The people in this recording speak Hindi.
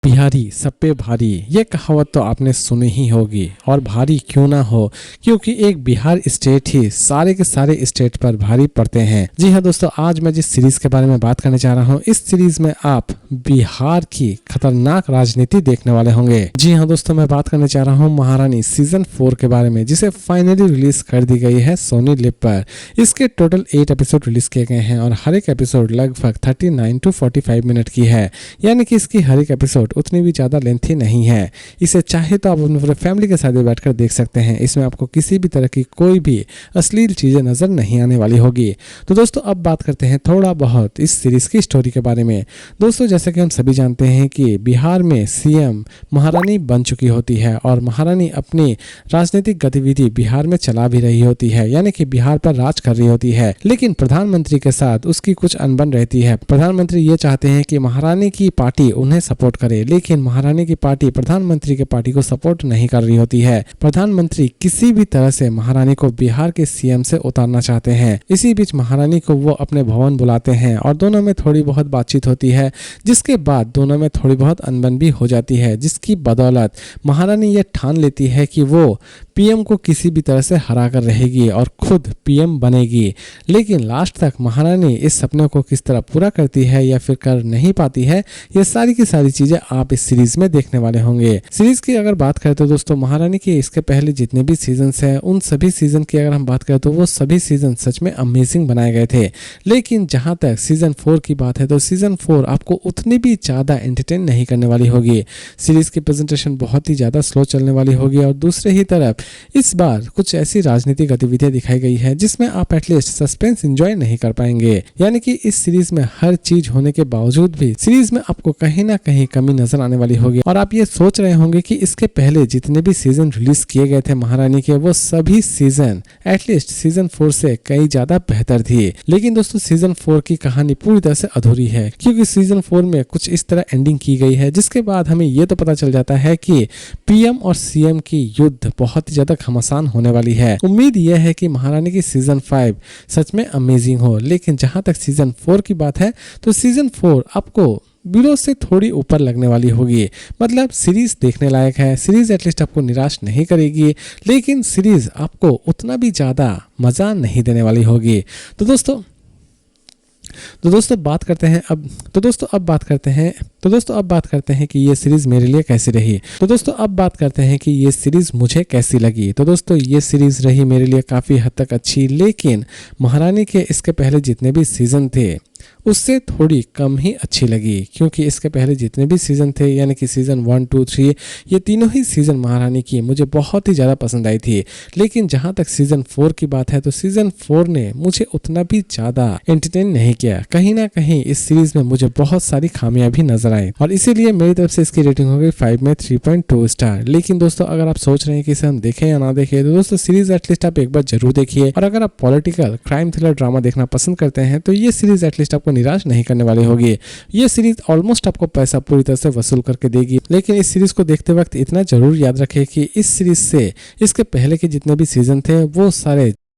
बिहारी सब पे भारी, ये कहावत तो आपने सुनी ही होगी। और भारी क्यों ना हो, क्योंकि एक बिहार स्टेट ही सारे के सारे स्टेट पर भारी पड़ते हैं। जी हाँ दोस्तों, आज मैं जिस सीरीज के बारे में बात करने जा रहा हूँ, इस सीरीज में आप बिहार की खतरनाक राजनीति देखने वाले होंगे। जी हाँ दोस्तों, मैं बात करने जा रहा हूँ महारानी सीजन 4 के बारे में, जिसे फाइनली रिलीज कर दी गई है सोनी लिव पर। इसके टोटल 8 एपिसोड रिलीज किए गए हैं और हर एक एपिसोड लगभग 39 to 45 मिनट की है, यानी कि इसकी हर एक एपिसोड उतनी भी ज़्यादा लेंथी नहीं है। इसे चाहे तो आप अपने पूरे फैमिली के साथ भी बैठकर देख सकते हैं। इसमें आपको किसी भी तरह की कोई भी अश्लील चीज़ें नज़र नहीं आने वाली होगी। तो दोस्तों, अब बात करते हैं थोड़ा बहुत इस सीरीज़ की स्टोरी के बारे में। दोस्तों, जैसे कि हम सभी जानते हैं कि बिहार में सीएम महारानी बन चुकी होती है और महारानी अपनी राजनीतिक गतिविधि बिहार में चला भी रही होती है, यानी कि बिहार पर राज कर रही होती है। लेकिन प्रधानमंत्री के साथ उसकी कुछ अनबन रहती है। प्रधानमंत्री ये चाहते हैं कि महारानी की पार्टी उन्हें सपोर्ट करे, लेकिन महारानी की पार्टी प्रधानमंत्री के पार्टी को सपोर्ट नहीं कर रही होती है। प्रधानमंत्री किसी भी तरह से महारानी को बिहार के सीएम से उतारना चाहते हैं। इसी बीच महारानी को वो अपने भवन बुलाते हैं और दोनों में थोड़ी बहुत बातचीत होती है, जिसके बाद दोनों में थोड़ी बहुत अनबन भी हो जाती है, जिसकी बदौलत महारानी ये ठान लेती है कि वो पीएम को किसी भी तरह से हरा कर रहेगी और खुद पीएम बनेगी। लेकिन लास्ट तक महारानी इस सपने को किस तरह पूरा करती है या फिर कर नहीं पाती है, ये सारी की सारी चीजें आप इस सीरीज में देखने वाले होंगे। सीरीज की अगर बात करें तो दोस्तों, महारानी के इसके पहले जितने भी सीजन्स हैं, उन सभी सीजन की अगर हम बात करें तो वो सभी सीजन सच में अमेजिंग बनाए गए थे। लेकिन जहां तक सीजन 4 की बात है तो सीजन 4 आपको उतनी भी ज्यादा एंटरटेन नहीं करने वाली होगी। सीरीज की प्रेजेंटेशन बहुत ही ज्यादा स्लो चलने वाली होगी और दूसरे ही तरफ इस बार कुछ ऐसी राजनीतिक गतिविधियां दिखाई गई है जिसमें आप एटलीस्ट सस्पेंस एंजॉय नहीं कर पाएंगे। यानी कि इस सीरीज में हर चीज होने के बावजूद भी सीरीज में आपको कहीं ना कहीं कमी नजर आने वाली होगी। और आप ये सोच रहे होंगे कि इसके पहले जितने भी सीजन रिलीज किए गए थे महारानी के, वो सभी सीजन एटलीस्ट सीजन 4 से कई ज्यादा बेहतर थी। लेकिन दोस्तों, सीजन 4 की कहानी पूरी तरह से अधूरी है, क्योंकि सीजन 4 में कुछ इस तरह एंडिंग की गई है जिसके बाद हमें ये तो पता चल जाता है कि पीएम और सीएम की युद्ध बहुत ही ज्यादा घमासान होने वाली है। उम्मीद यह है कि महारानी की सीजन 5 सच में अमेजिंग हो। लेकिन जहां तक सीजन 4 की बात है तो सीजन 4 आपको बिलो से थोड़ी ऊपर लगने वाली होगी। मतलब सीरीज देखने लायक है, सीरीज एटलीस्ट आपको निराश नहीं करेगी, लेकिन सीरीज आपको उतना भी ज्यादा मजा नहीं देने वाली होगी। तो दोस्तों अब बात करते हैं कि ये सीरीज मेरे लिए कैसी रही। तो दोस्तों अब बात करते हैं कि ये सीरीज मुझे कैसी लगी। तो दोस्तों, ये सीरीज रही मेरे लिए काफी हद तक अच्छी, लेकिन महारानी के इसके पहले जितने भी सीजन थे उससे थोड़ी कम ही अच्छी लगी, क्योंकि इसके पहले जितने भी सीजन थे, यानी कि सीजन 1, 2, 3, ये तीनों ही सीजन महारानी की मुझे बहुत ही ज़्यादा पसंद आई थी। लेकिन जहां तक सीजन 4 की बात है तो सीजन 4 ने मुझे उतना भी ज़्यादा एंटरटेन नहीं किया। कहीं ना कहीं इस सीरीज में मुझे बहुत सारी खामियां भी नजर आई और इसीलिए मेरी तरफ से इसकी रेटिंग हो गई 5 में 3.2 स्टार। लेकिन दोस्तों, अगर आप सोच रहे हैं कि इसे हम देखें या ना देखें, तो दोस्तों सीरीज एटलीस्ट आप एक बार जरूर देखिए। और अगर आप पॉलिटिकल क्राइम थ्रिलर ड्रामा देखना पसंद करते हैं तो ये सीरीज एटलीस्ट आपको निराश नहीं करने वाली होगी। ये सीरीज ऑलमोस्ट आपको पैसा पूरी तरह से वसूल करके देगी। लेकिन इस सीरीज को देखते वक्त इतना जरूर याद रखें कि इस सीरीज से इसके पहले के जितने भी सीजन थे वो सारे